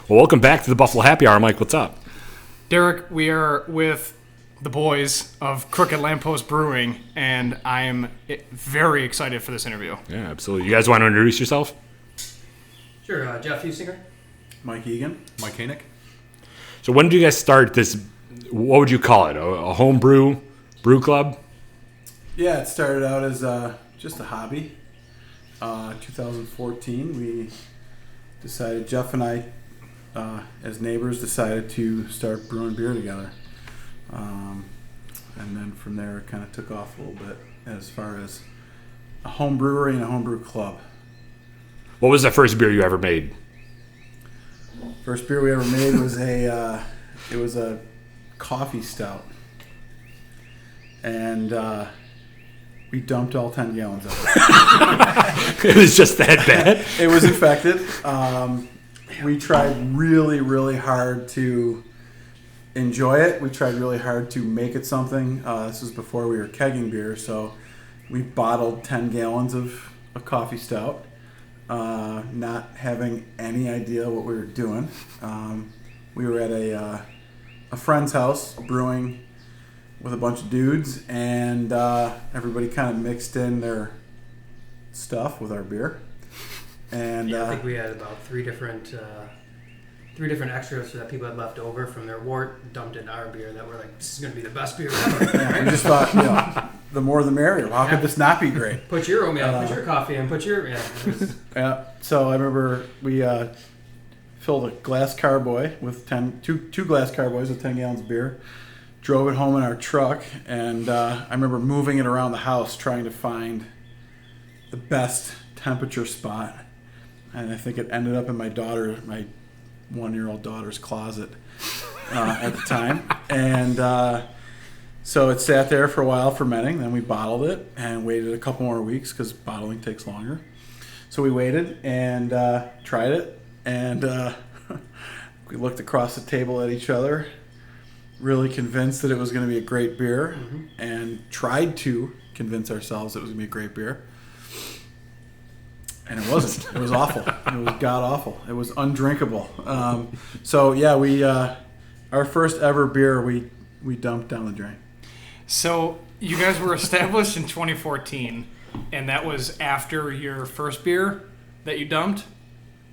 Well, welcome back to the Buffalo Happy Hour. Mike, what's up? Derek, we are with the boys of Crooked Lamppost Brewing, and I am very excited for this interview. Yeah, absolutely. You guys want to introduce yourself? Sure, Jeff Husinger. Mike Egan. Mike Koenig. So when did you guys start this, what would you call it, a home brew club? Yeah, it started out as just a hobby. 2014, we decided, Jeff and I, as neighbors, decided to start brewing beer together. And then from there, it kind of took off a little bit as far as a home brewery and a homebrew club. What was the first beer you ever made? First beer we ever made was it was a coffee stout. And we dumped all 10 gallons of it. It was just that bad? It was infected. We tried really, really hard to enjoy it. We tried really hard to make it something. This was before we were kegging beer, so we bottled 10 gallons of a coffee stout, not having any idea what we were doing. We were at a friend's house brewing with a bunch of dudes, and everybody kind of mixed in their stuff with our beer. And I think we had about three different extras that people had left over from their wort, dumped in our beer that were like, this is going to be the best beer ever. yeah, we just thought, the more the merrier. How could this not be great? Put your oatmeal, put your coffee in, Yeah. So I remember we filled a glass carboy with two glass carboys with 10 gallons of beer, drove it home in our truck, and I remember moving it around the house trying to find the best temperature spot. And I think it ended up in my 1-year-old daughter's closet at the time. And so it sat there for a while fermenting. Then we bottled it and waited a couple more weeks because bottling takes longer. So we waited and tried it. And we looked across the table at each other, really convinced that it was going to be a great beer, and tried to convince ourselves it was going to be a great beer. And it wasn't. It was awful. It was god-awful. It was undrinkable. So, yeah, we our first ever beer, we dumped down the drain. So you guys were established in 2014, and that was after your first beer that you dumped?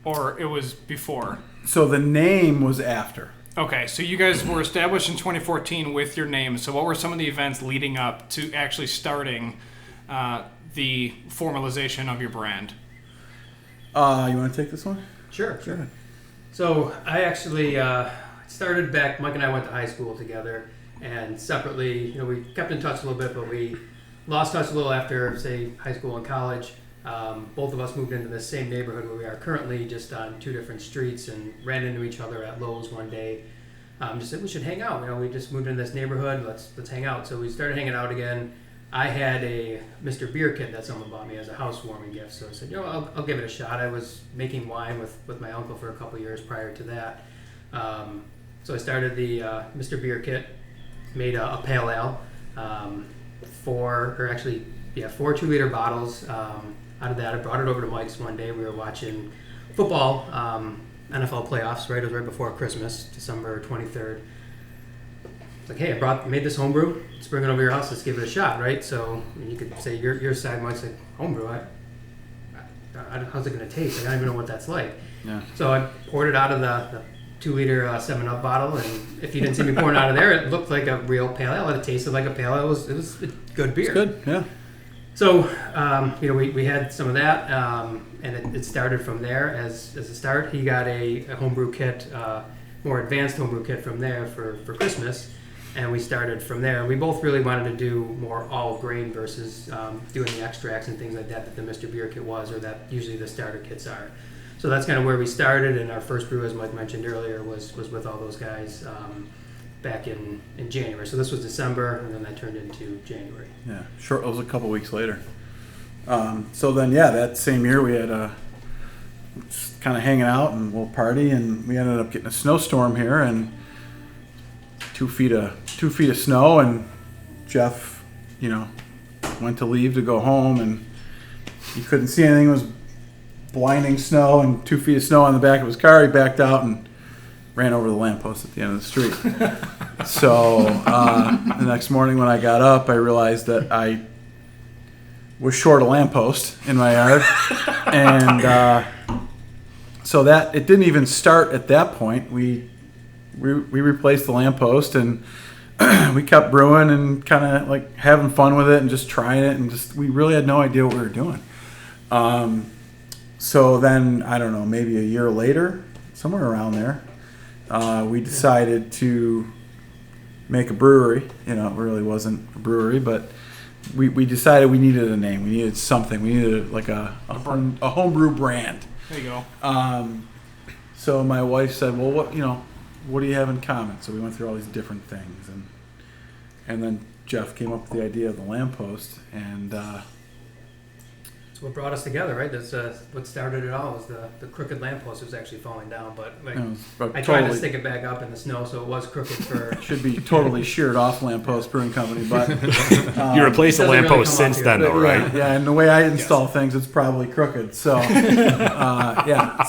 Or it was before? So the name was after. Okay, so you guys were established in 2014 with your name. So what were some of the events leading up to actually starting the formalization of your brand? You want to take this one? Sure. So I actually started back, Mike and I went to high school together, and separately, we kept in touch a little bit, but we lost touch a little after, say, high school and college. Both of us moved into the same neighborhood where we are currently, just on two different streets, and ran into each other at Lowe's one day. Just said we should hang out. We just moved into this neighborhood. Let's hang out. So we started hanging out again. I had a Mr. Beer kit that someone bought me as a housewarming gift. So I said, I'll give it a shot. I was making wine with my uncle for a couple years prior to that. So I started the Mr. Beer kit, made a pale ale, 4 2-liter bottles. Out of that, I brought it over to Mike's one day. We were watching football, NFL playoffs, right? It was right before Christmas, December 23rd. It's like, hey, made this homebrew. Let's bring it over to your house. Let's give it a shot, right? So you could say your side might say, homebrew, how's it going to taste? I don't even know what that's like. Yeah. So I poured it out of the 2-liter 7-Up bottle, and if you didn't see me pouring out of there, it looked like a real pale ale. It tasted like a pale ale. It was a good beer. It's good, yeah. So, we had some of that, and it started from there as a start. He got a homebrew kit, more advanced homebrew kit from there for Christmas, and we started from there. We both really wanted to do more all grain versus doing the extracts and things like that the Mr. Beer kit was, or that usually the starter kits are. So that's kind of where we started, and our first brew, as Mike mentioned earlier, was with all those guys back in January. So this was December, and then that turned into January. Yeah, sure. It was a couple weeks later. So then, that same year we had just kind of hanging out and we'll party, and we ended up getting a snowstorm here and 2 feet of snow, and Jeff, went to leave to go home, and he couldn't see anything. It was blinding snow and 2 feet of snow on the back of his car. He backed out and ran over the lamppost at the end of the street. So the next morning when I got up, I realized that I was short a lamppost in my yard. And so that it didn't even start at that point. We replaced the lamppost, and we kept brewing and kind of like having fun with it and just trying it, and just we really had no idea what we were doing. So then, I don't know, maybe a year later, somewhere around there, we decided to make a brewery. You know, it really wasn't a brewery, but we decided we needed a name. We needed something. We needed like a homebrew brand. There you go. So my wife said, well, what do you have in common? So we went through all these different things, and then Jeff came up with the idea of the lamppost, and It's what brought us together, right? That's what started it all. Was the crooked lamppost was actually falling down, but I tried to stick it back up in the snow, so it was crooked for. Should be totally sheared off Lamppost Brewing Company, but You replaced the doesn't really lamppost come since off then, here. though, right? yeah, and the way I install things, it's probably crooked. So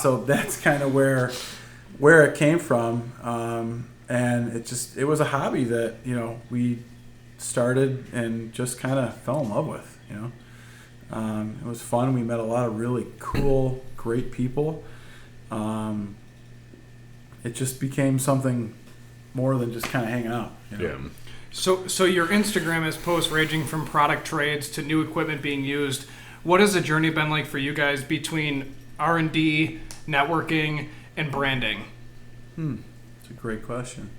so that's kind of where it came from, and it was a hobby that we started and just kind of fell in love with. It was fun. We met a lot of really cool, great people. It just became something more than just kind of hanging out. Yeah. So your Instagram is posts ranging from product trades to new equipment being used. What has the journey been like for you guys between R&D, networking, and branding? It's a great question.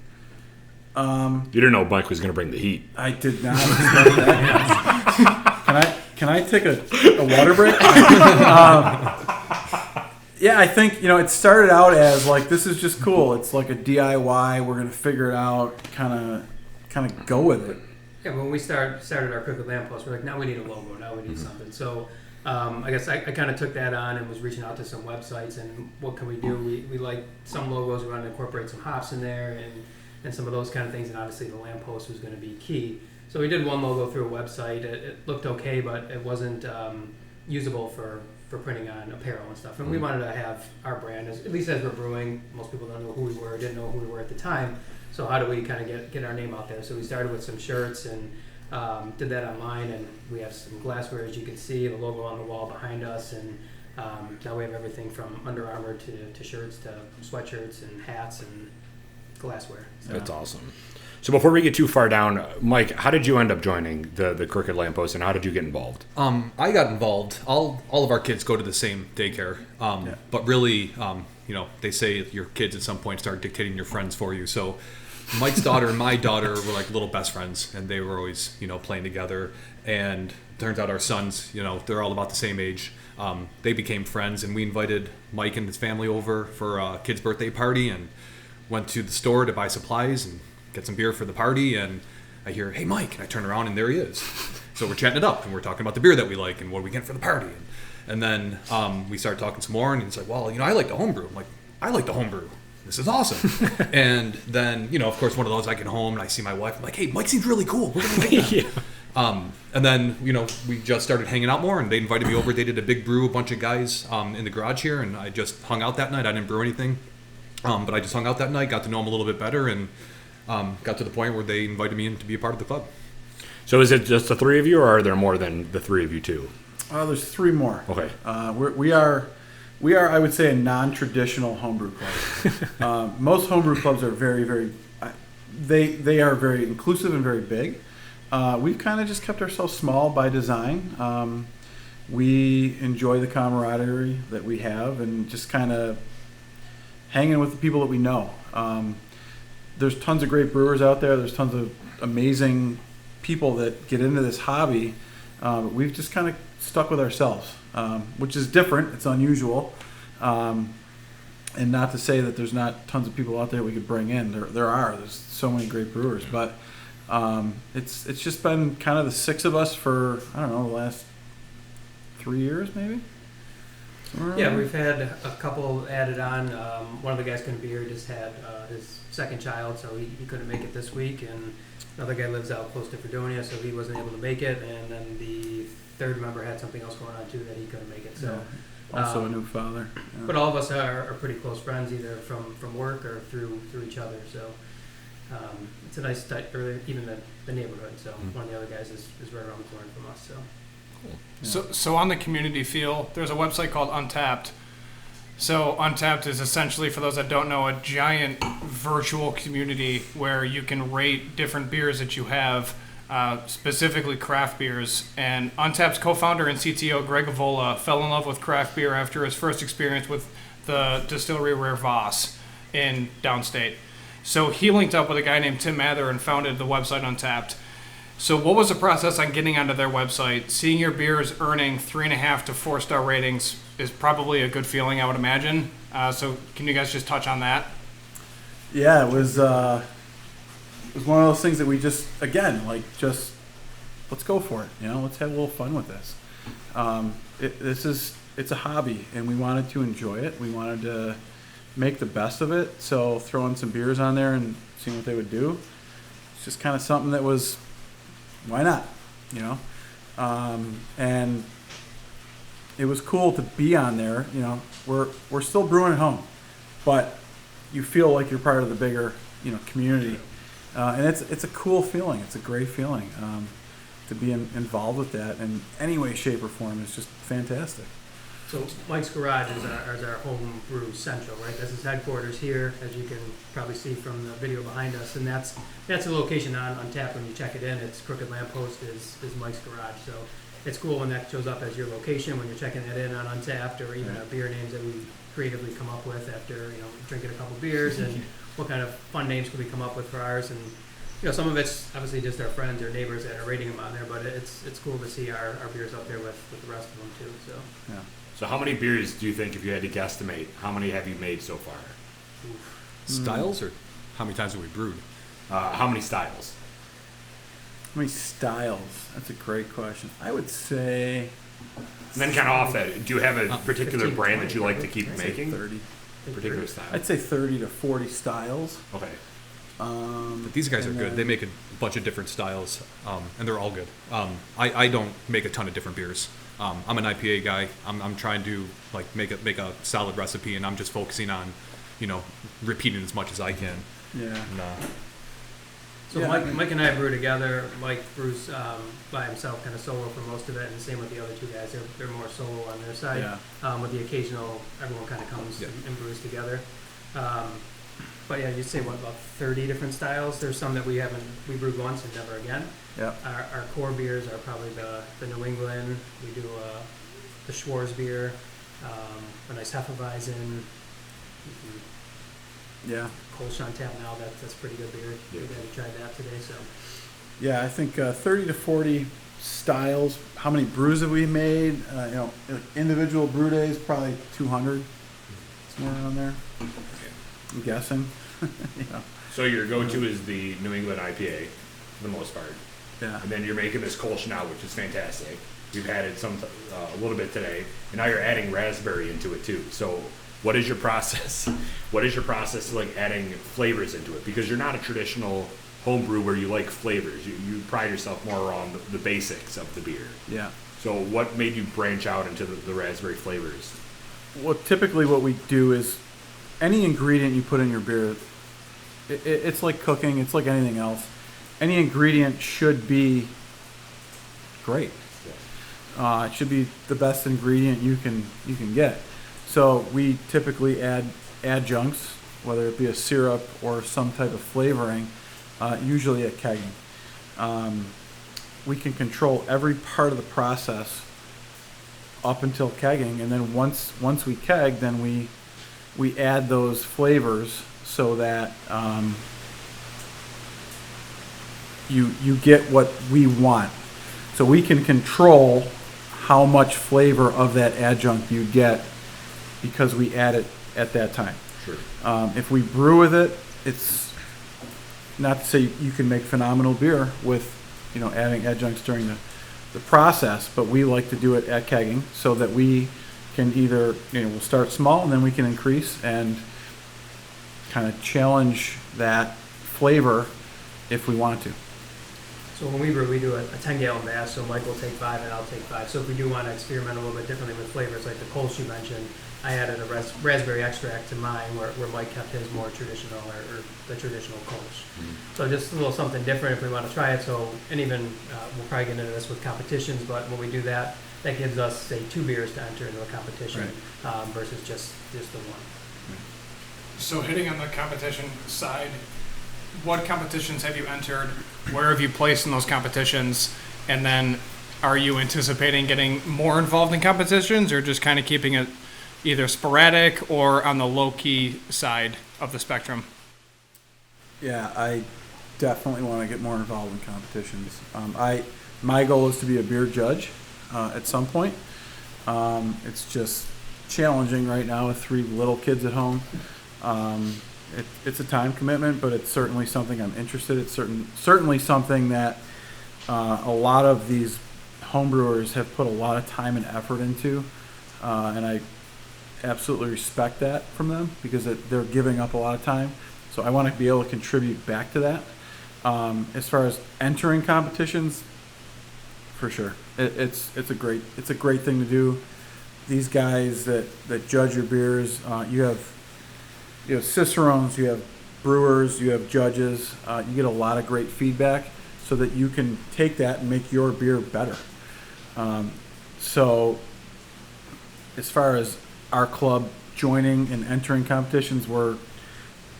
You didn't know Mike was going to bring the heat. I did not expect that. Can I take a water break? Yeah, I think it started out as like, this is just cool. It's like a DIY. We're gonna figure it out. Kind of go with it. Yeah, when we started our crooked lamppost, we're like, now we need a logo. Now we need something. So I guess I kind of took that on and was reaching out to some websites and what can we do? We like some logos. We wanted to incorporate some hops in there and some of those kind of things. And obviously the lamppost was going to be key. So we did one logo through a website. It looked okay, but it wasn't usable for printing on apparel and stuff. And we wanted to have our brand, at least as we're brewing. Most people don't know who we were, didn't know who we were at the time. So how do we kind of get our name out there? So we started with some shirts and did that online. And we have some glassware, as you can see, the logo on the wall behind us. And now we have everything from Under Armour to shirts to sweatshirts and hats and glassware. So. That's awesome. So before we get too far down, Mike, how did you end up joining the Crooked Lamppost, and how did you get involved? I got involved. All of our kids go to the same daycare, but really, they say your kids at some point start dictating your friends for you. So Mike's daughter and my daughter were like little best friends, and they were always playing together. And turns out our sons, they're all about the same age. They became friends, and we invited Mike and his family over for a kid's birthday party, and went to the store to buy supplies and get some beer for the party, and I hear, "Hey, Mike," and I turn around and there he is. So we're chatting it up and we're talking about the beer that we like and what we get for the party. And then we started talking some more, and he's like, "Well, I like the homebrew." I'm like, "I like the homebrew. This is awesome." And then, of course, one of those, I get home and I see my wife. I'm like, "Hey, Mike seems really cool. We're gonna get him." And then, we just started hanging out more, and they invited me over. They did a big brew, a bunch of guys in the garage here, and I just hung out that night. I didn't brew anything, but I just hung out that night, got to know them a little bit better, and got to the point where they invited me in to be a part of the club. So is it just the three of you, or are there more than the three of you too? There's three more. Okay. We are, I would say, a non-traditional homebrew club. Most homebrew clubs are very, very, they are very inclusive and very big. We've kind of just kept ourselves small by design. We enjoy the camaraderie that we have and just kind of hanging with the people that we know. There's tons of great brewers out there. There's tons of amazing people that get into this hobby. But we've just kind of stuck with ourselves, which is different. It's unusual. And not to say that there's not tons of people out there we could bring in. There's so many great brewers. But it's just been kind of the six of us for, I don't know, the last 3 years maybe. Yeah, we've had a couple added on. One of the guys couldn't be here; he just had his second child, so he couldn't make it this week. And another guy lives out close to Fredonia, so he wasn't able to make it. And then the third member had something else going on too that he couldn't make it. So, Also a new father. Yeah. but all of us are pretty close friends, either from work or through each other. So it's a nice tight, or even the neighborhood. So one of the other guys is right around the corner from us. So. So on the community feel, there's a website called Untapped. So Untapped is essentially, for those that don't know, a giant virtual community where you can rate different beers that you have, specifically craft beers. And Untapped's co-founder and CTO Greg Avola fell in love with craft beer after his first experience with the distillery Rare Voss in downstate. So he linked up with a guy named Tim Mather and founded the website Untapped. So what was the process on getting onto their website? Seeing your beers earning 3.5 to 4-star ratings is probably a good feeling, I would imagine. So can you guys just touch on that? Yeah, it was one of those things that we just, again, like, just let's go for it. You know, let's have a little fun with this. It's a hobby, and we wanted to enjoy it. We wanted to make the best of it. So throwing some beers on there and seeing what they would do, it's just kind of something that was, why not? You know, and it was cool to be on there. You know, we're still brewing at home, but you feel like you're part of the bigger, you know, community, and it's a cool feeling. It's a great feeling to be involved with that in any way, shape, or form. Is just fantastic. So Mike's Garage is our home brew central, right? That's his headquarters here, as you can probably see from the video behind us, and that's the location on Untapped. When you check it in, it's Crooked Lamppost is Mike's Garage. So it's cool when that shows up as your location when you're checking that in on Untapped, or even our beer names that we creatively come up with after drinking a couple beers, and what kind of fun names could we come up with for ours. And some of it's obviously just our friends or neighbors that are rating them on there, but it's cool to see our beers up there with the rest of them too. So Yeah. So how many beers do you think, if you had to guesstimate, how many have you made so far? Styles, or how many times have we brewed? How many styles? How many styles? That's a great question. I would say And then kind of off that, do you have a particular 15, brand that 20, you like to probably. keep I'd say making? 30. Particular style? I'd say 30 to 40 styles. Okay. But these guys are And good. then- They make a bunch of different styles, and they're all good. I don't make a ton of different beers. I'm an IPA guy. I'm trying to make a solid recipe, and I'm just focusing on, repeating as much as I can. Yeah. And, So Yeah. Mike and I brew together. Mike brews by himself, kind of solo for most of it, and the same with the other two guys. They're more solo on their side. Yeah. With the occasional, everyone kind of comes Yeah. and brews together. But yeah, you'd say about 30 different styles. There's some that we brewed once and never again. Yeah. Our core beers are probably the New England. We do the Schwarz beer, a nice Hefeweizen. Yeah. Kolsch on tap now. That's pretty good beer. Yeah. We tried that today. So Yeah, I think 30 to 40 styles. How many brews have we made? Individual brew days, probably 200. Somewhere around there. I'm guessing. Yeah. So your go-to is the New England IPA, for the most part. Yeah. And then you're making this Kolsch now, which is fantastic. We've had it a little bit today, and now you're adding raspberry into it too. So what is your process? What is your process like adding flavors into it? Because you're not a traditional homebrew where you like flavors. You pride yourself more on the basics of the beer. Yeah. So what made you branch out into the raspberry flavors? Well, typically what we do is any ingredient you put in your beer, it's like cooking. It's like anything else. Any ingredient should be great. It should be the best ingredient you can get. So we typically add adjuncts, whether it be a syrup or some type of flavoring, usually at kegging. We can control every part of the process up until kegging, and then once we keg, then we add those flavors so that you get what we want. So we can control how much flavor of that adjunct you get because we add it at that time. Sure. If we brew with it, it's not to say you can make phenomenal beer with adding adjuncts during the process, but we like to do it at kegging so that we can either, we'll start small and then we can increase and kind of challenge that flavor if we want to. So when we brew, we do a 10-gallon batch, so Mike will take 5 and I'll take 5. So if we do want to experiment a little bit differently with flavors, like the Kolsch you mentioned, I added a raspberry extract to mine where Mike kept his more traditional or the traditional Kolsch. So just a little something different if we want to try it. So, and even we'll probably get into this with competitions, but when we do that, that gives us, say, 2 beers to enter into a competition versus just the one. So hitting on the competition side, what competitions have you entered? Where have you placed in those competitions? And then are you anticipating getting more involved in competitions or just kind of keeping it either sporadic or on the low-key side of the spectrum? Yeah, I definitely want to get more involved in competitions. My goal is to be a beer judge at some point. It's just challenging right now with 3 little kids at home. It's a time commitment, but it's certainly something I'm interested in. It's certainly something that a lot of these homebrewers have put a lot of time and effort into, and I absolutely respect that from them because they're giving up a lot of time. So I want to be able to contribute back to that. As far as entering competitions, for sure, it's a great thing to do. These guys that judge your beers, you have cicerones, you have brewers, you have judges. You get a lot of great feedback so that you can take that and make your beer better. So as far as our club joining and entering competitions, we're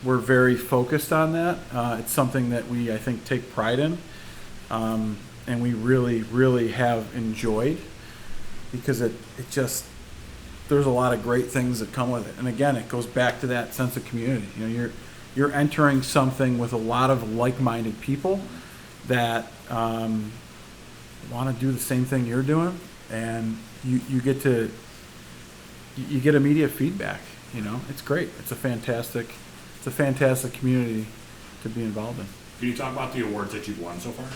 very focused on that. It's something that we, I think, take pride in, and we really, really have enjoyed because it just, there's a lot of great things that come with it. And again, it goes back to that sense of community. You're entering something with a lot of like-minded people that want to do the same thing you're doing, and you get immediate feedback. It's great. It's a fantastic community to be involved in. Can you talk about the awards that you've won so far?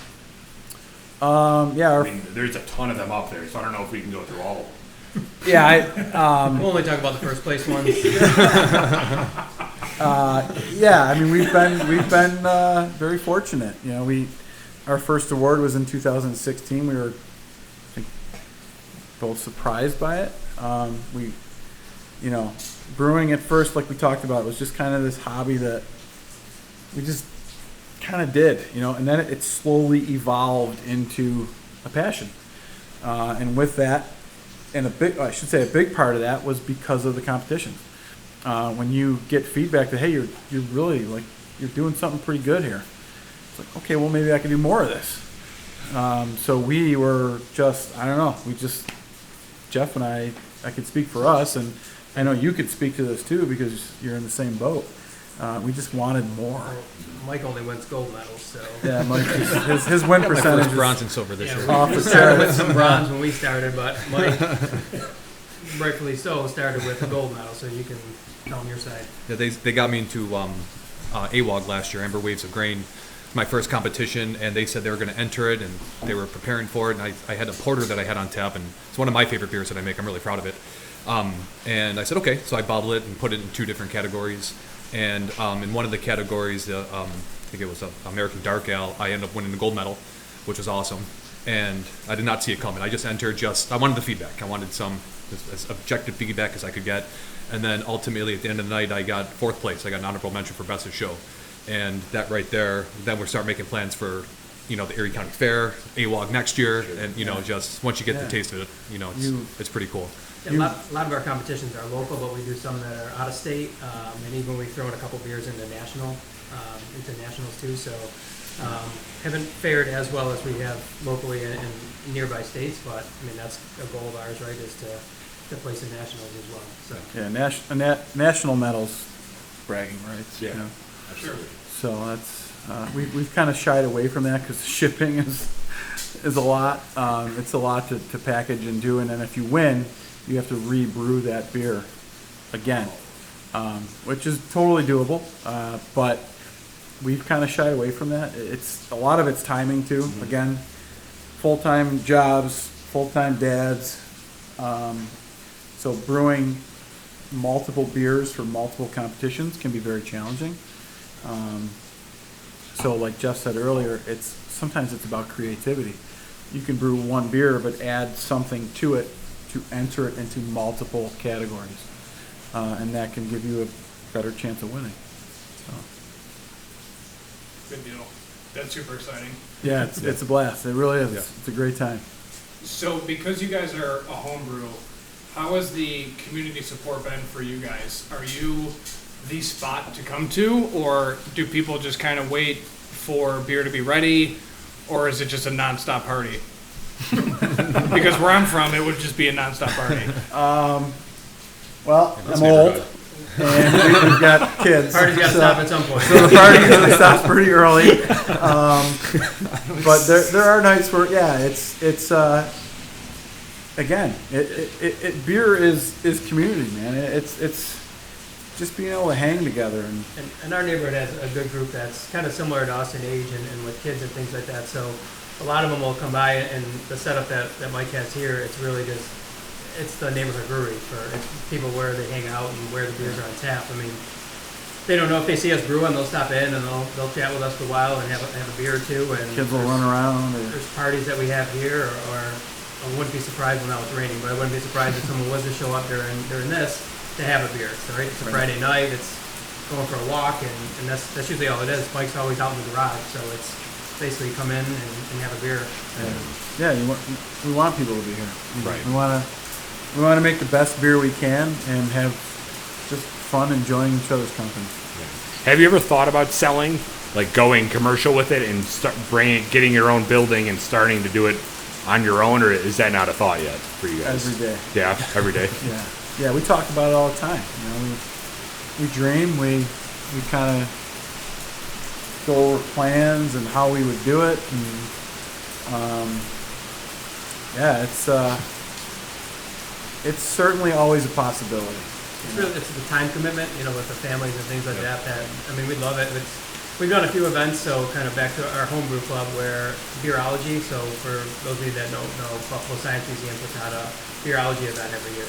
Yeah. I mean, there's a ton of them up there, so I don't know if we can go through all of them. Yeah. We'll only talk about the first place ones. Yeah. I mean, we've been very fortunate. Our first award was in 2016. We were, I think, both surprised by it. Brewing at first, like we talked about, was just kind of this hobby that we just kind of did, and then it slowly evolved into a passion. And with that, and a big part of that was because of the competition. When you get feedback that, hey, you're really you're doing something pretty good here. It's like, okay, well, maybe I can do more of this. So we were just, I don't know, Jeff and I could speak for us, and I know you could speak to this too because you're in the same boat. We just wanted more. Mike only wins gold medals, so. Yeah, Mike, his win percentage is bronze and silver this year. off the We started with charts. some bronze when we started, but Mike, rightfully so, started with a gold medal, so you can tell him your side. Yeah, they got me into AWOG last year, Amber Waves of Grain, my first competition, and they said they were going to enter it, and they were preparing for it, and I had a porter that I had on tap, and it's one of my favorite beers that I make. I'm really proud of it. And I said, okay, so I bottled it and put it in 2 different categories. And in one of the categories, I think it was American Dark Ale, I ended up winning the gold medal, which was awesome. And I did not see it coming. I just entered I wanted the feedback. I wanted some as objective feedback as I could get. And then ultimately, at the end of the night, I got 4th place. I got an honorable mention for Best of Show. And that right there, then we start making plans for, the Erie County Fair, AWOG next year. And, just once you get the taste of it, it's pretty cool. Yeah, a lot of our competitions are local, but we do some that are out of state, and even we throw in a couple beers into nationals too. So haven't fared as well as we have locally in nearby states, but I mean that's a goal of ours, right? Is to place in nationals as well. So Yeah, national medals, bragging rights. Yeah, absolutely. So that's we've kind of shied away from that because shipping is a lot. It's a lot to package and do, and then if you win, you have to re-brew that beer again, which is totally doable, but we've kind of shied away from that. A lot of it's timing too. Mm-hmm. Again, full-time jobs, full-time dads, So brewing multiple beers for multiple competitions can be very challenging. So like Jeff said earlier, sometimes it's about creativity. You can brew one beer, but add something to it to enter it into multiple categories. And that can give you a better chance of winning. So. Good deal. That's super exciting. Yeah, it's a blast. It really is. Yeah. It's a great time. So because you guys are a homebrew, how has the community support been for you guys? Are you the spot to come to, or do people just kind of wait for beer to be ready, or is it just a nonstop party? Because where I'm from, it would just be a nonstop party. Well, That's I'm old, neighborhood. and we've got kids. Party's got to stop at some point. So the party usually stops pretty early. But there are nights where, yeah, it's again, beer is community, man. It's just being able to hang together And our neighborhood has a good group that's kind of similar to us in age and with kids and things like that. So a lot of them will come by, and the setup that Mike has here, it's really just, it's the neighborhood brewery for people where they hang out and where the beers are on tap. I mean, they don't know if they see us brewing, they'll stop in and they'll chat with us for a while and have a beer or two. And kids will run around. there's parties that we have here, or I wouldn't be surprised when now it's raining, but I wouldn't be surprised if someone was to show up during this to have a beer. So, right, it's a Friday night, it's going for a walk, and that's usually all it is. Mike's always out in the garage, so it's basically come in and have a beer. Yeah, we want people to be here. Right. We want to make the best beer we can and have just fun enjoying each other's company. Have you ever thought about selling, like going commercial with it and getting your own building and starting to do it on your own, or is that not a thought yet for you guys? Every day. Yeah, every day. Yeah, we talk about it all the time. You know, we dream, we kind of go over plans and how we would do it, and yeah, it's certainly always a possibility. It's the time commitment, with the families and things like that. I mean, we love it. We've done a few events, so kind of back to our homebrew club, where beerology. So for those of you that don't know, Buffalo Science Museum puts on a beerology event every year.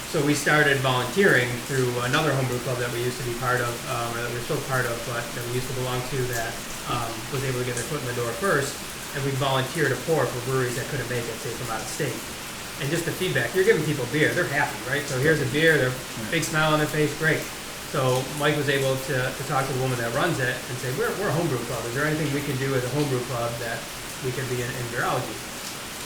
So we started volunteering through another homebrew club that we used to be part of, or that we're still part of, but that we used to belong to, that was able to get their foot in the door first. And we volunteered to pour for breweries that couldn't make it, say from out of state. And just the feedback, you're giving people beer, they're happy, right? So here's a beer, they're big smile on their face, great. So Mike was able to talk to the woman that runs it and say, we're a homebrew club. Is there anything we can do as a homebrew club that we can be in beerology?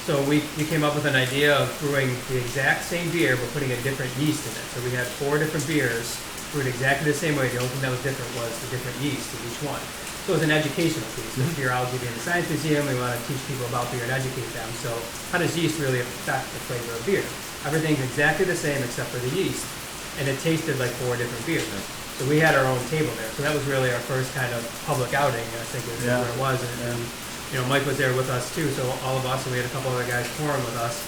So we came up with an idea of brewing the exact same beer, but putting a different yeast in it. So we had 4 different beers brewed exactly the same way. The only thing that was different was the different yeast of each one. So it was an educational piece. With beerology being the science museum, we want to teach people about beer and educate them. So how does yeast really affect the flavor of beer? Everything's exactly the same except for the yeast. And it tasted like 4 different beers. So we had our own table there. So that was really our first kind of public outing, I think is where it was. And Mike was there with us too. So all of us, and we had a couple other guys pouring with us.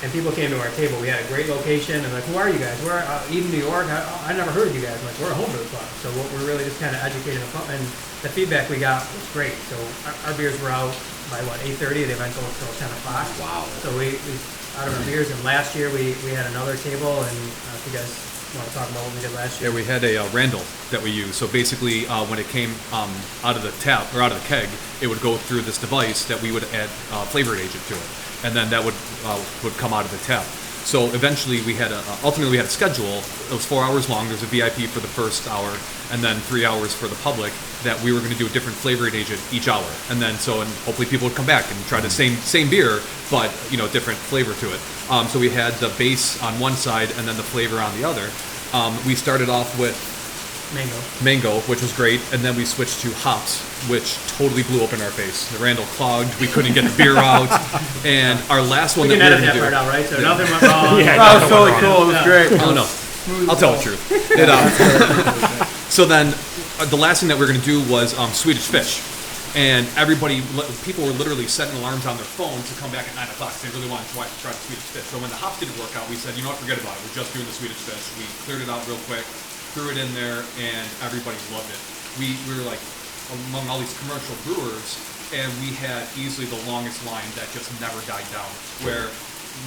And people came to our table. We had a great location, and like, who are you guys? We're Eden, New York. I never heard of you guys. I'm like, we're a homebrew club. So we're really just kind of educating them. And the feedback we got was great. So our beers were out by 8:30. The event goes until 10 o'clock. Wow. So we out of our beers. And last year we had another table, and if you guys want to talk about what we did last year. Yeah, we had a Randall that we used. So basically, when it came out of the tap or out of the keg, it would go through this device that we would add flavoring agent to it, and then that would come out of the tap. So eventually, ultimately we had a schedule. It was 4 hours long. There's a VIP for the first hour, and then 3 hours for the public. That we were going to do a different flavoring agent each hour, and hopefully people would come back and try the same beer, but different flavor to it. So we had the base on one side and then the flavor on the other. We started off with mango, which was great, and then we switched to hops, which totally blew up in our face. The Randall clogged. We couldn't get the beer out, and our last one we that we were can edit going to that do. part out, right? So nothing went wrong. That was totally cool. It was great. Oh no, I'll tell the truth. So then, the last thing that we were going to do was Swedish fish. And people were literally setting alarms on their phones to come back at 9 o'clock because they really wanted to try the Swedish fish. So when the hops didn't work out, we said, forget about it. We're just doing the Swedish fish. We cleared it out real quick, threw it in there, and everybody loved it. We were like among all these commercial brewers, and we had easily the longest line that just never died down, where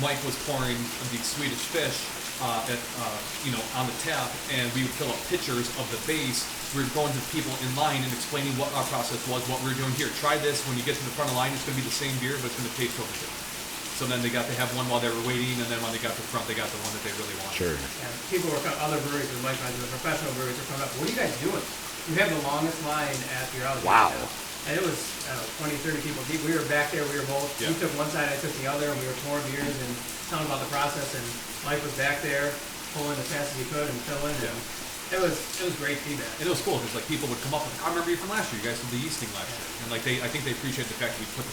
Mike was pouring the Swedish fish, on the tap, and we would fill up pitchers of the base. We were going to people in line and explaining what our process was, what we were doing here. Try this. When you get to the front of the line, it's going to be the same beer, but it's going to taste totally different. So then they got to have one while they were waiting, and then when they got to the front, they got the one that they really wanted. Sure. Yeah, people were other breweries, or Mike mentioned the professional breweries are coming up. What are you guys doing? You have the longest line at your outlet. Wow. And it was, I don't know, 20, 30 people deep. We were back there, we were both. Yeah. You took one side, I took the other, and we were pouring beers and telling about the process. And Mike was back there, pulling as fast as he could and filling. And it was great feedback. And it was cool because like people would come up and I remember you from last year. You guys did the yeasting last year, and like I think they appreciate the fact that we put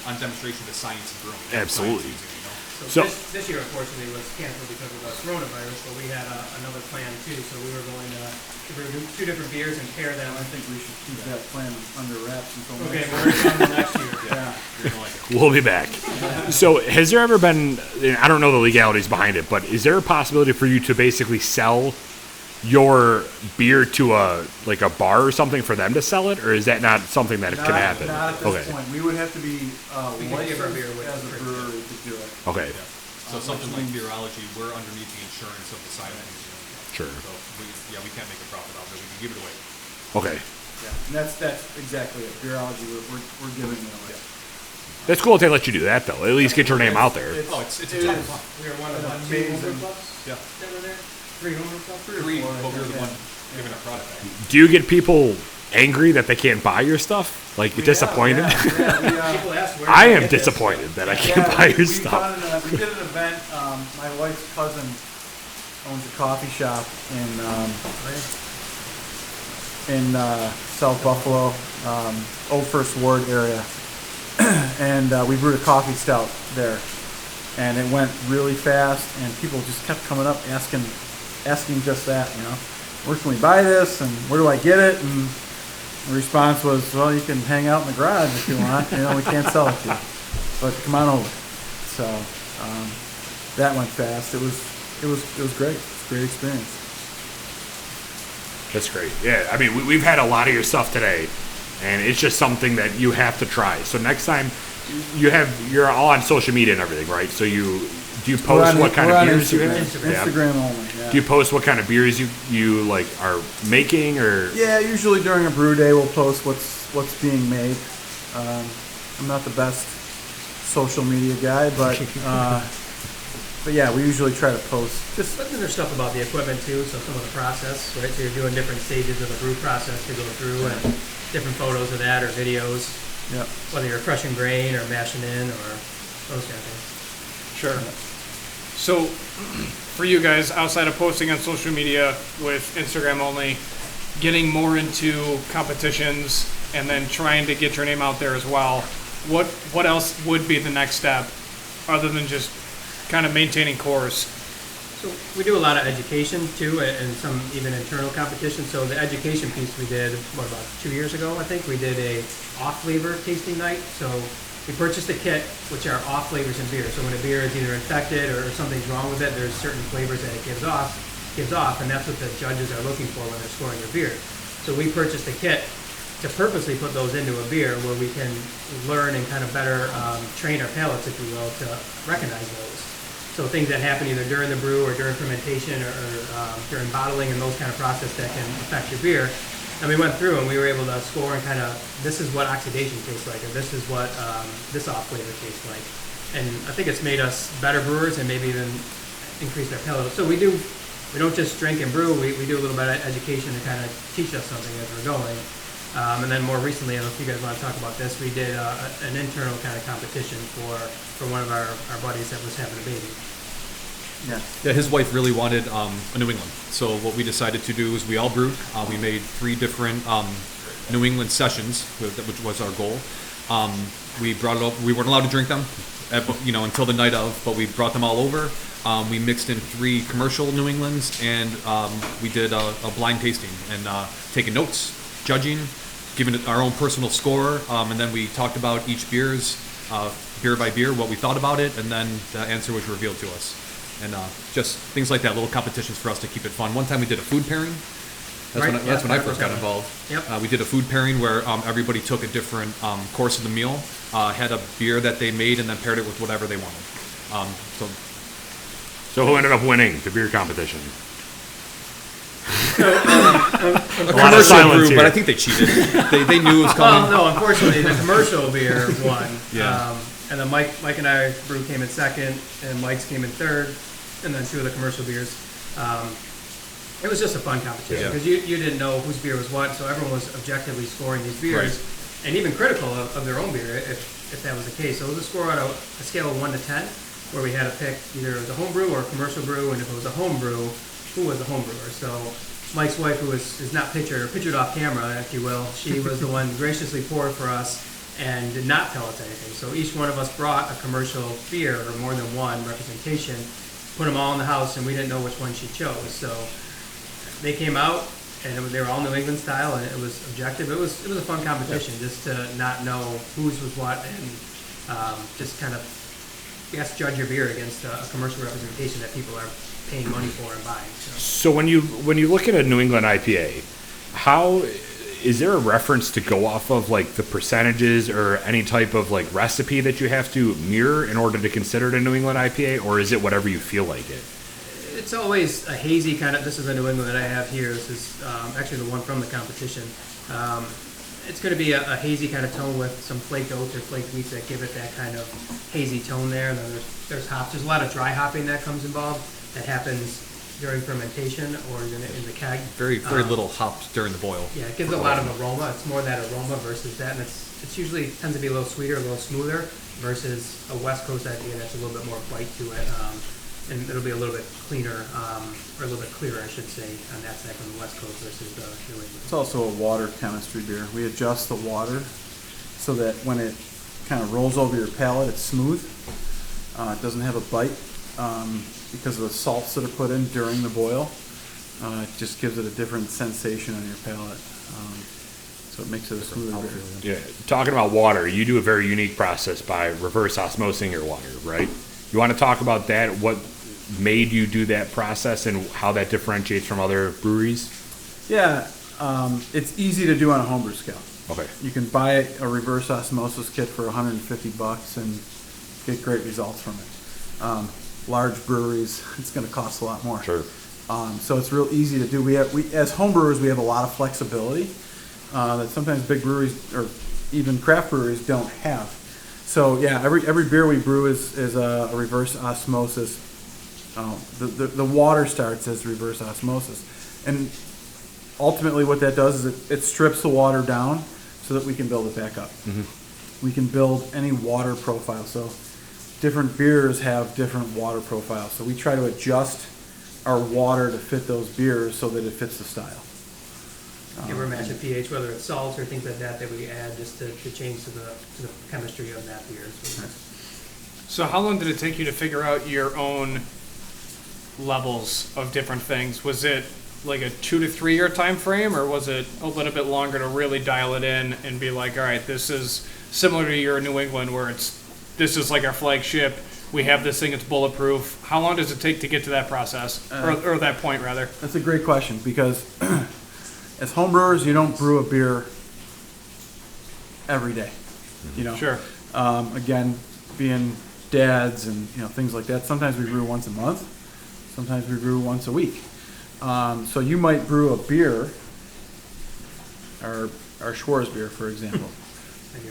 on demonstration the science of brewing. Absolutely. Science using, So- this year, unfortunately, was canceled because of the coronavirus, but we had another plan too. So we were going to brew 2 different beers and pair them. I think we should keep that plan under wraps until Okay, next we're going to come next year. Yeah. You're gonna like it. We'll be back. So, has there ever been, and I don't know the legalities behind it, but is there a possibility for you to basically sell your beer to a bar or something for them to sell it, or is that not something that can happen? Not at this Okay. point. We would have to be We can give our beer licensed away as for a free. brewery to do it. Okay. So something like beerology, we're underneath the insurance of the silence. Sure. So we can't make a profit off it. We can give it away. Okay. Yeah, and that's exactly it. Beerology, we're giving it away. That's cool if they let you do that, though. At least get your name out there. Oh, it's a it ton is. of fun. We were one of An the 2 amazing- homebrew clubs Yeah. that were there. 3 homebrew clubs. 3, four, but we were the yeah. one giving a product. Do you get people angry that they can't buy your stuff? Like, disappointed? Yeah, we, People asked where I did am get this? disappointed that I can't buy your we stuff. we did an event. My wife's cousin owns a coffee shop in South Buffalo, Old First Ward area, and we brewed a coffee stout there, and it went really fast, and people just kept coming up asking just that, where can we buy this, and where do I get it, and the response was, well, you can hang out in the garage if you want, we can't sell it to you, but come on over. So that went fast. It was great. It's a great experience. That's great. Yeah, I mean, we've had a lot of your stuff today, and it's just something that you have to try. So next time, you're all on social media and everything, right? So do you post what kind of beers you have? Instagram only. Yeah. Do you post what kind of beers you like are making, or? Yeah, usually during a brew day we'll post what's being made. I'm not the best social media guy, but yeah, we usually try to post. Just putting their stuff about the equipment too, so some of the process, right? So you're doing different stages of the brew process to go through, and different photos of that or videos, Yep. whether you're crushing grain or mashing in or those kind of things. Sure. So, for you guys, outside of posting on social media with Instagram only, getting more into competitions and then trying to get your name out there as well, what else would be the next step other than just kind of maintaining course? So we do a lot of education too, and some even internal competition. So the education piece we did, about 2 years ago, I think, we did a off-flavor tasting night. So we purchased a kit, which are off flavors in beer. So when a beer is either infected or something's wrong with it, there's certain flavors that it gives off, and that's what the judges are looking for when they're scoring your beer. So we purchased a kit to purposely put those into a beer where we can learn and kind of better train our palates, if you will, to recognize those. So things that happen either during the brew or during fermentation or during bottling and those kind of process that can affect your beer. And we went through and we were able to score and kind of, this is what oxidation tastes like, or this is what this off flavor tastes like. And I think it's made us better brewers and maybe even increased our palate. So we don't just drink and brew, we do a little bit of education to kind of teach us something as we're going. And then more recently, I don't know if you guys want to talk about this, we did an internal kind of competition for one of our buddies that was having a baby. Yeah. Yeah, his wife really wanted a New England. So what we decided to do is we all brewed. We made 3 different New England sessions, which was our goal. We brought it up. We weren't allowed to drink them, until the night of, but we brought them all over. We mixed in 3 commercial New Englands, and we did a blind tasting and taking notes, judging, giving it our own personal score, and then we talked about each beer by beer, what we thought about it, and then the answer was revealed to us. And just things like that, little competitions for us to keep it fun. One time we did a food pairing. That's when I first got involved. Yep. We did a food pairing where everybody took a different course of the meal, had a beer that they made, and then paired it with whatever they wanted. So So who ended up winning the beer competition? A lot of commercial silence brew, here. but I think they cheated. They knew it was Well, coming. no, unfortunately, the commercial beer won. Yeah. And then Mike and I brew came in second, and Mike's came in third, and then two of the commercial beers. It was just a fun competition Yeah. because you didn't know whose beer was what, so everyone was objectively scoring these beers, and even critical of their own beer if that was the case. So it was a score on a scale of 1 to 10, where we had to pick either the home brew or a commercial brew, and if it was a home brew, who was the home brewer? So Mike's wife, who is not pictured off camera, if you will, she was the one graciously poured for us and did not tell us anything. So each one of us brought a commercial beer or more than one representation, put them all in the house, and we didn't know which one she chose. So they came out, and they were all New England style, and it was objective. It was a fun competition just to not know whose was what, and just kind of, I guess, judge your beer against a commercial representation that people are paying money for and buying. So when you look at a New England IPA, how is there a reference to go off of, like the percentages or any type of like recipe that you have to mirror in order to consider it a New England IPA, or is it whatever you feel like it? It's always a hazy kind of. This is a New England that I have here. This is actually the one from the competition. It's going to be a hazy kind of tone with some flaked oats or flaked wheats that give it that kind of hazy tone there. And then there's hops. There's a lot of dry hopping that comes involved. That happens during fermentation or in the keg. Very little hops during the boil. Yeah, it gives a lot of aroma. It's more that aroma versus that, and it's usually tends to be a little sweeter, a little smoother versus a West Coast IPA that's a little bit more bite to it, and it'll be a little bit cleaner or a little bit clearer, I should say, on that side from the West Coast versus the New England. It's also a water chemistry beer. We adjust the water so that when it kind of rolls over your palate, it's smooth. It doesn't have a bite because of the salts that are put in during the boil. It just gives it a different sensation on your palate. So it makes it a smoother beer. Yeah, talking about water, you do a very unique process by reverse osmosing your water, right? You want to talk about that? What made you do that process and how that differentiates from other breweries? Yeah, it's easy to do on a homebrew scale. Okay. You can buy a reverse osmosis kit for $150 and get great results from it. Large breweries, it's going to cost a lot more. Sure. So it's real easy to do. We as homebrewers, we have a lot of flexibility that sometimes big breweries or even craft breweries don't have. So yeah, every beer we brew is a reverse osmosis. The water starts as reverse osmosis, and ultimately what that does is it strips the water down so that we can build it back up. Mm-hmm. We can build any water profile. So different beers have different water profiles. So we try to adjust our water to fit those beers so that it fits the style. You ever match a pH, whether it's salts or things like that we add just to change to the chemistry of that beer. So how long did it take you to figure out your own levels of different things? Was it like a 2 to 3 year time frame, or was it a little bit longer to really dial it in and be like, all right, this is similar to your New England where this is like our flagship, we have this thing, it's bulletproof. How long does it take to get to that process, or that point rather? That's a great question, because as homebrewers, you don't brew a beer every day. You know, Sure. Again, being dads and things like that. Sometimes we brew once a month. Sometimes we brew once a week. So you might brew a beer, our Schwarz beer, for example.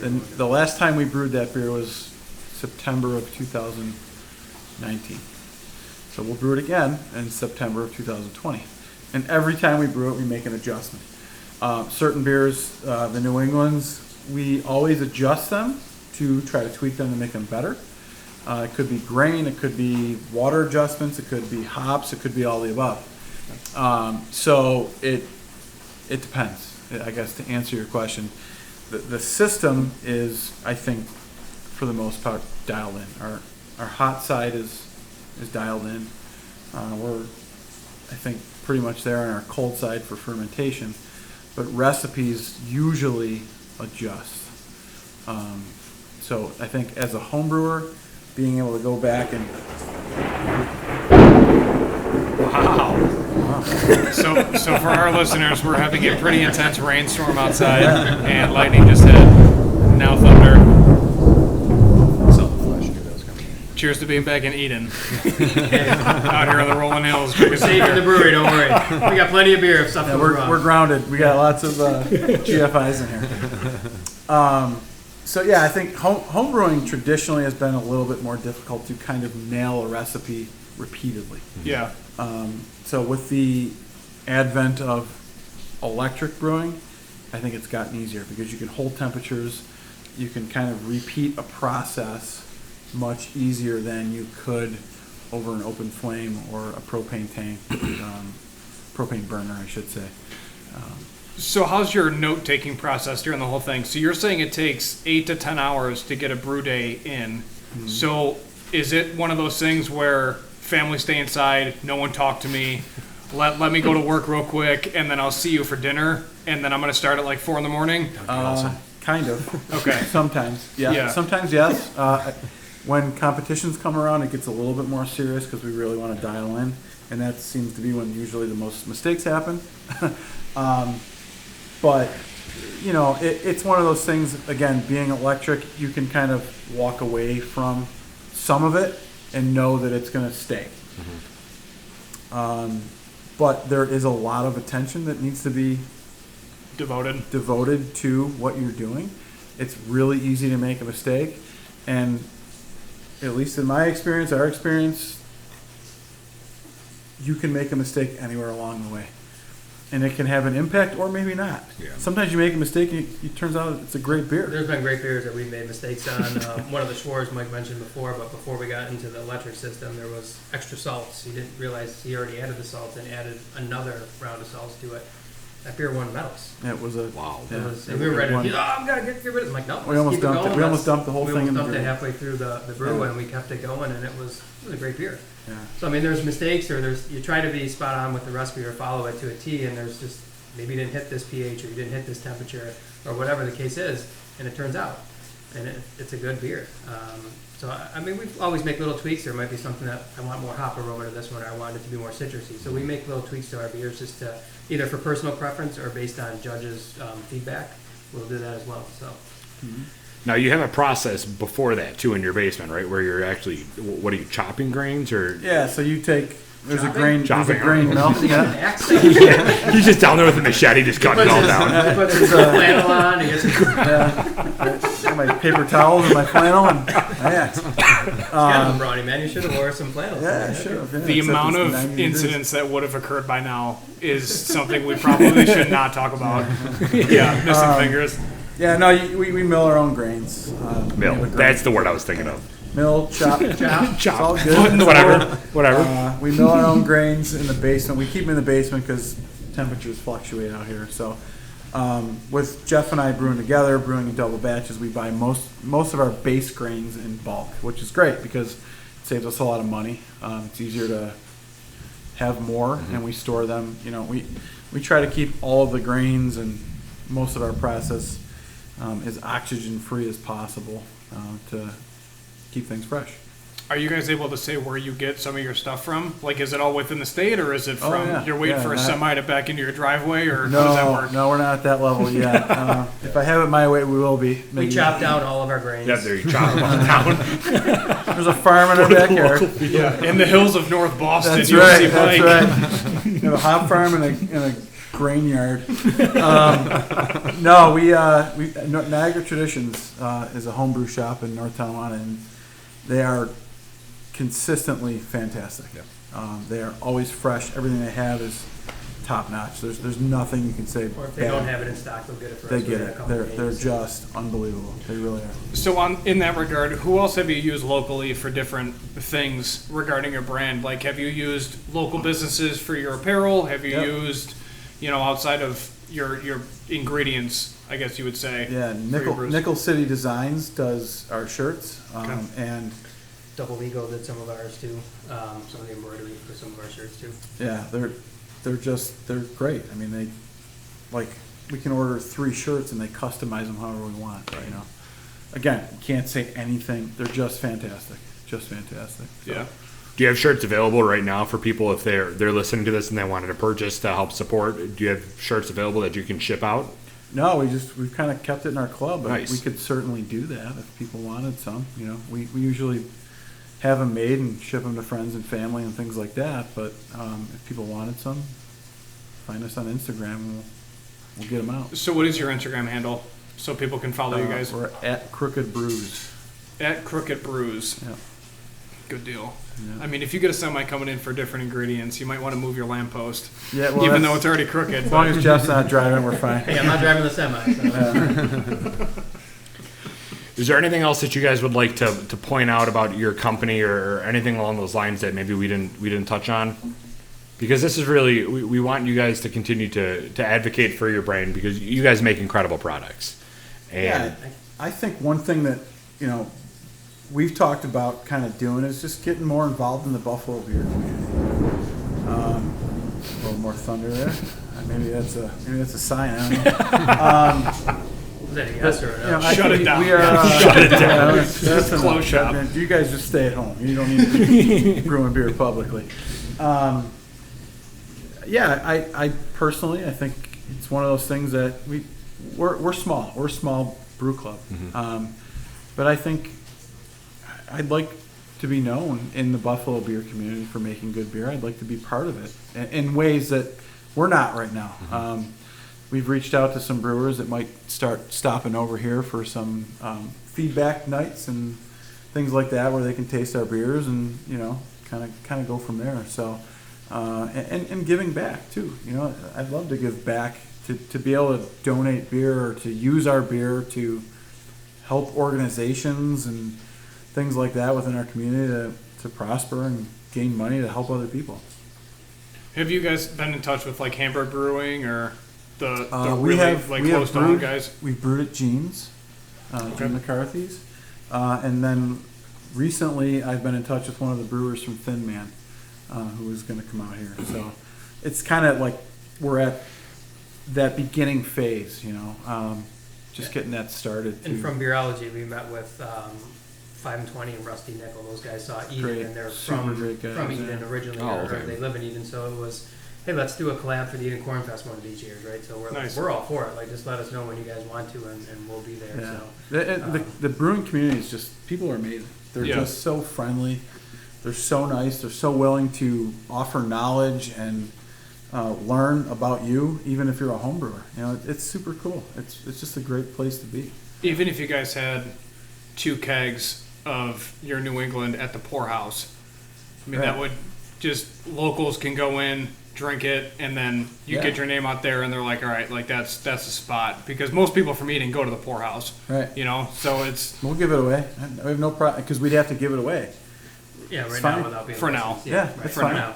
And the last time we brewed that beer was September of 2019. So we'll brew it again in September of 2020. And every time we brew it, we make an adjustment. Certain beers, the New Englands, we always adjust them to try to tweak them to make them better. It could be grain, it could be water adjustments, it could be hops, it could be all the above. So it depends, I guess, to answer your question. The system is, I think, for the most part, dialed in. Our hot side is dialed in. We're, I think, pretty much there on our cold side for fermentation, but recipes usually adjust. So I think as a home brewer, being able to go back and So for our listeners, we're having a pretty intense rainstorm outside, and lightning just hit. Now thunder. Cheers to being back in Eden. Out here on the rolling hills. Drinking some Safe in beer. the brewery, don't worry. We got plenty of beer if stuff Yeah, goes we're wrong. grounded. We got lots of GFIs in here. So yeah, I think home brewing traditionally has been a little bit more difficult to kind of nail a recipe repeatedly. Yeah. So with the advent of electric brewing, I think it's gotten easier because you can hold temperatures, you can kind of repeat a process much easier than you could over an open flame or a propane tank, propane burner, I should say. So how's your note-taking process during the whole thing? So you're saying it takes 8 to 10 hours to get a brew day in. Mm-hmm. So is it one of those things where family stay inside, no one talk to me, let me go to work real quick, and then I'll see you for dinner, and then I'm going to start at like 4 in the morning? Awesome. Kind of. Okay. Sometimes, yeah. Yeah. Sometimes, yes. When competitions come around, it gets a little bit more serious because we really want to dial in, and that seems to be when usually the most mistakes happen. But, you know, it's one of those things, again, being electric, you can kind of walk away from some of it and know that it's going to stay. But there is a lot of attention that needs to be devoted to what you're doing. It's really easy to make a mistake, and at least in my experience, our experience, you can make a mistake anywhere along the way, and it can have an impact or maybe not. Yeah. Sometimes you make a mistake and it turns out it's a great beer. There's been great beers that we've made mistakes on. One of the Schwarz Mike mentioned before, but before we got into the electric system, there was extra salts. He didn't realize he already added the salts and added another round of salts to it. That beer won medals. It was a Wow. It yeah, was, it and we were ready. won. He's, I'm gonna get rid of it. I'm like, no. We let's almost keep it dumped it. going. We almost dumped the whole we thing in almost the dumped it brew. halfway through the brew, Yeah. and we kept it going, and it was a great beer. Yeah. So I mean, there's mistakes, or you try to be spot on with the recipe or follow it to a T, and there's just maybe you didn't hit this pH or you didn't hit this temperature or whatever the case is, and it turns out, and it's a good beer. So I mean, we always make little tweaks. There might be something that I want more hop aroma to this one, or I want it to be more citrusy. So we make little tweaks to our beers just to either for personal preference or based on judges' feedback. We'll do that as well. So. Now you have a process before that too in your basement, right? Where you're actually, what are you, chopping grains or? Yeah, so you take there's Chopping? a grain mill. Yeah. Yeah. Accent. He's just down there with a machete, just cutting it all down. He puts his flannel on. He gets Got my paper towels and my flannel and yeah. kind of brownie, man. You should have wore some flannels. Yeah, sure. Yeah, The except amount it's of 90 degrees. incidents that would have occurred by now is something we probably should not talk about. Yeah, missing fingers. Yeah, no, we mill our own grains. Mill. We have a That's the word I was thinking of. mill, chop. It's all good. Whatever. We mill our own grains in the basement. We keep them in the basement because temperatures fluctuate out here. So with Jeff and I brewing together, brewing in double batches, we buy most of our base grains in bulk, which is great because it saves us a lot of money. It's easier to have more, and we store them. You know, we try to keep all of the grains and most of our process as oxygen free as possible to keep things fresh. Are you guys able to say where you get some of your stuff from? Like, is it all within the state, or is it Oh, from yeah. you're waiting Yeah, for a that- semi to back into your driveway, or how does that No, work? no, we're not at that level yet. If I have it my way, we will be. We chop down all of our grains. Yeah, there you chop them all down. There's a farm in our backyard. Yeah, in the hills of North Boston, That's you'll right. see That's Mike. right. We have a hop farm and a grain yard. No, we Niagara Traditions is a homebrew shop in North Tonawanda, and they are consistently fantastic. They are always fresh. Everything they have is top notch. There's nothing you can say Or if they bad. don't have it in stock, they'll get it for They us get within a it. couple They're days. just unbelievable. They really are. So in that regard, who else have you used locally for different things regarding your brand? Like, have you used local businesses for your apparel? Have you Yep. used, outside of your ingredients, I guess you would say? Yeah, for your brews? Nickel City Designs does our shirts, Okay. and Double Eagle did some of ours too. Some of the embroidery for some of our shirts too. yeah, they're great. I mean, we can order 3 shirts and they customize them however we want. Right. Again, can't say anything. They're just fantastic. Just fantastic. So, Yeah. Do you have shirts available right now for people if they're listening to this and they wanted to purchase to help support? Do you have shirts available that you can ship out? No, we've kind of kept it in our club, but Nice. we could certainly do that if people wanted some. We usually have them made and ship them to friends and family and things like that. But if people wanted some, find us on Instagram and we'll get them out. So what is your Instagram handle so people can follow you guys? We're at Crooked Brews. At Crooked Brews. Yeah. Good deal. Yeah. I mean, if you get a semi coming in for different ingredients, you might want to move your lamppost. Yeah, well, even though it's already crooked. As long as Jeff's not driving, we're fine. Hey, I'm not driving the semi. So. Is there anything else that you guys would like to point out about your company or anything along those lines that maybe we didn't touch on? Because this is really, we want you guys to continue to advocate for your brand because you guys make incredible products. And Yeah, I think one thing that, we've talked about kind of doing is just getting more involved in the Buffalo beer community. A little more thunder there. Maybe that's a sign. I don't know. Is that a yes or a no? Shut it down. We are, Shut it down. That's enough. Close shop. You guys just stay at home. You don't need to be brewing beer publicly. I personally, I think it's one of those things that we're small. We're a small brew club. But I think I'd like to be known in the Buffalo beer community for making good beer. I'd like to be part of it in ways that we're not right now. We've reached out to some brewers that might start stopping over here for some feedback nights and things like that, where they can taste our beers and kind of go from there. So and giving back too. I'd love to give back to be able to donate beer or to use our beer to help organizations and things like that within our community to prosper and gain money to help other people. Have you guys been in touch with like Hamburg Brewing or the we really have close to home guys? We've brewed at Gene's, Gene McCarthy's, and then recently I've been in touch with one of the brewers from Thin Man, who is going to come out here. So it's kind of like we're at that beginning phase, just getting that started. And from Beerology, we met with 5 and 20 and Rusty Nickel. Those guys saw Eden, Great. and they're Super from great guys, Eden yeah. originally, Oh, or okay. they live in Eden. So it was, hey, let's do a collab for the Eden Corn Fest one of these years, right? So Nice. we're all for it. Like, just let us know when you guys want to, and we'll be there. Yeah. So The brewing community is just, people are amazing. They're Yeah. just so friendly. They're so nice. They're so willing to offer knowledge and learn about you, even if you're a home brewer. It's super cool. It's just a great place to be. Even if you guys had 2 kegs of your New England at the Poorhouse, I mean, Right. that would just, locals can go in, drink it, and then you Yeah. get your name out there and they're like, all right, like that's the spot. Because most people from Eden go to the Poorhouse, Right. so it's, We'll give it away. I have no problem, because we'd have to give it away. yeah, It's right fine. now without being For now. licensed. Yeah, right, that's for fine. now.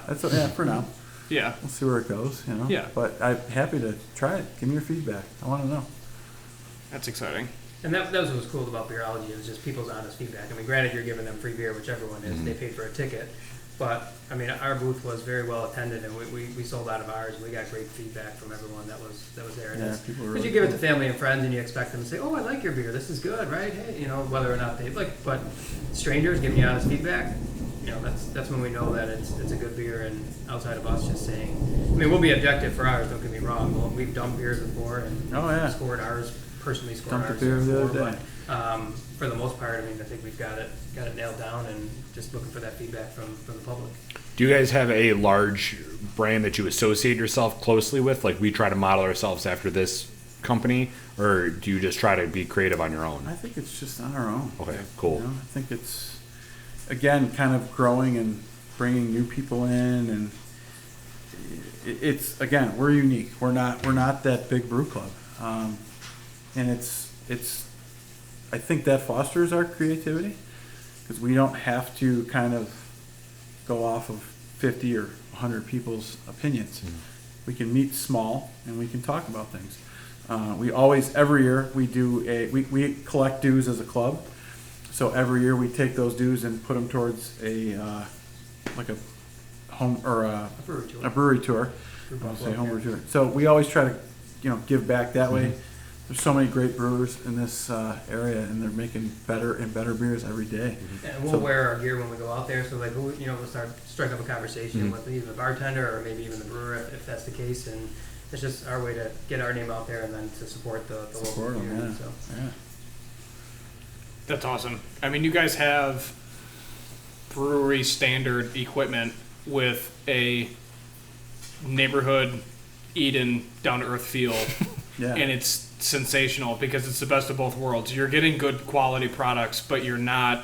For now. yeah, We'll see where it goes, Yeah. But I'm happy to try it. Give me your feedback. I want to know. that's exciting. And that was what was cool about Beerology. It was just people's honest feedback. I mean, granted, you're giving them free beer, which everyone is. They paid for a ticket. But, I mean, our booth was very well attended, and we sold out of ours. We got great feedback from everyone that was there. And Yeah, it's- people were because really you give it cool. to family and friends, and you expect them to say, "Oh, I like your beer. This is good, right?" Hey, whether or not they like. But strangers giving you honest feedback, that's when we know that it's a good beer. And outside of us just saying, I mean, we'll be objective for ours. Don't get me wrong. We've dumped beers before and Oh, yeah. scored ours. Personally scored Dumped a ours beer the other before, day. but for the most part, I mean, I think we've got it nailed down, and just looking for that feedback from the public. do you guys have a large brand that you associate yourself closely with? Like we try to model ourselves after this company, or do you just try to be creative on your own? I think it's just on our own. Okay, cool. I think it's, again, kind of growing and bringing new people in, and it's, again, we're unique. We're not that big brew club, and it's I think that fosters our creativity, because we don't have to kind of go off of 50 or 100 people's opinions. We can meet small and we can talk about things. We always, every year, we collect dues as a club. So every year we take those dues and put them towards a home or a brewery tour. brewery tour. Brew I'll Buffalo, say home yeah. brewery tour. So we always try to, give back that way. There's so many great brewers in this area, and they're making better and better beers every day. And we'll So- wear our gear when we go out there, so like we'll start strike up a conversation with either the bartender or maybe even the brewer if that's the case, and it's just our way to get our name out there and then to support the local Support 'em, community. yeah. So Yeah. That's awesome. I mean, you guys have brewery standard equipment with a neighborhood Eden down to earth feel. Yeah. And it's sensational because it's the best of both worlds. You're getting good quality products, but you're not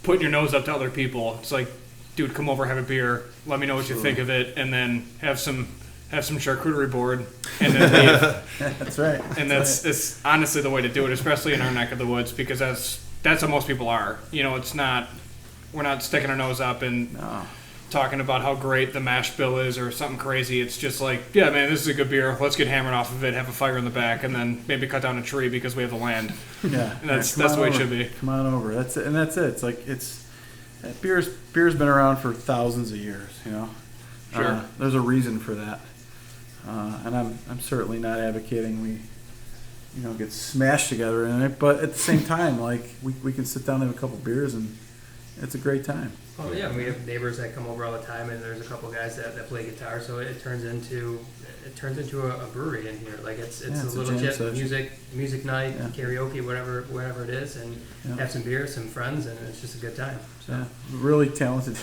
putting your nose up to other people. It's like, dude, come over, have a beer, let me know what you think of it, and then have some charcuterie board, and then leave. That's right. And it's honestly the way to do it, especially in our neck of the woods, because that's what most people are. You know, we're not sticking our nose up and talking about how great the mash bill is or something crazy. It's just like, yeah, man, this is a good beer. Let's get hammered off of it, have a fire in the back, and then maybe cut down a tree because we have the land. Yeah. And that's the way it should be. Come on over. That's it. And that's it. It's like beer's been around for thousands of years, you know. Sure. There's a reason for that. And I'm certainly not advocating we get smashed together in it, but at the same time, like we can sit down and have a couple beers and it's a great time. Oh yeah, we have neighbors that come over all the time, and there's a couple guys that play guitar, so it turns into a brewery in here. Like it's a little jam jet session. music night, Yeah. karaoke, whatever it is, and have some beer, some friends, and it's just a good time. So. Yeah, really talented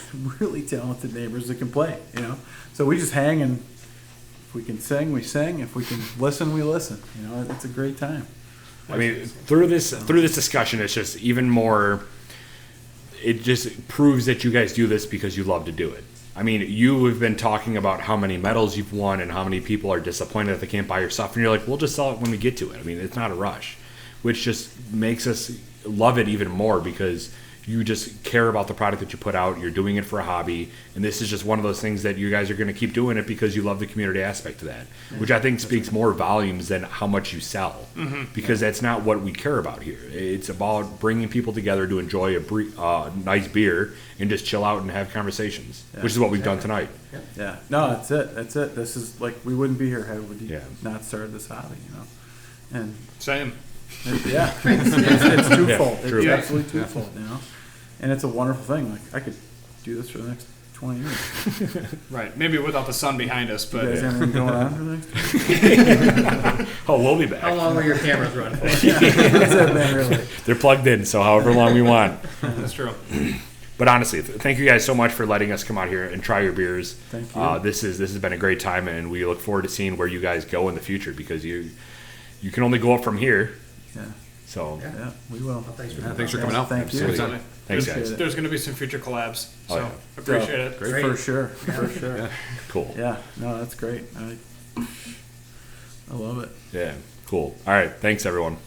neighbors that can play, you know. So we just hang, and if we can sing, we sing. If we can listen, we listen. You know, it's a great time. I mean, through this discussion, it's just even more. It just proves that you guys do this because you love to do it. I mean, you have been talking about how many medals you've won and how many people are disappointed that they can't buy your stuff, and you're like, we'll just sell it when we get to it. I mean, it's not a rush, which just makes us love it even more because you just care about the product that you put out. You're doing it for a hobby, and this is just one of those things that you guys are going to keep doing it because you love the community aspect of that, which I think speaks more volumes than how much you sell, because that's not what we care about here. It's about bringing people together to enjoy a nice beer and just chill out and have conversations, which is what we've done tonight. Yeah. No, that's it. This is like we wouldn't be here had we Yeah. not started this hobby, you know. And Same. yeah, it's twofold. Yeah, true. It's absolutely twofold, you know. And it's a wonderful thing. Like I could do this for the next 20 years. Right. Maybe without the sun behind us, You but guys have anything going on for the next? Oh, we'll be back. How long will your cameras run for? That's it, man. Really. They're plugged in, so however long we want. that's true. But honestly, thank you guys so much for letting us come out here and try your beers. Thank you. This has been a great time, and we look forward to seeing where you guys go in the future because you can only go up from here. Yeah. So Yeah, we will. Well, thanks for Thanks for coming out. Thank you. Absolutely. Thanks, guys. There's going to be some future collabs, so Oh, yeah. appreciate it. Great. For sure. For sure. Yeah. Cool. Yeah. No, that's great. I love it. Yeah. Cool. All right. Thanks, everyone.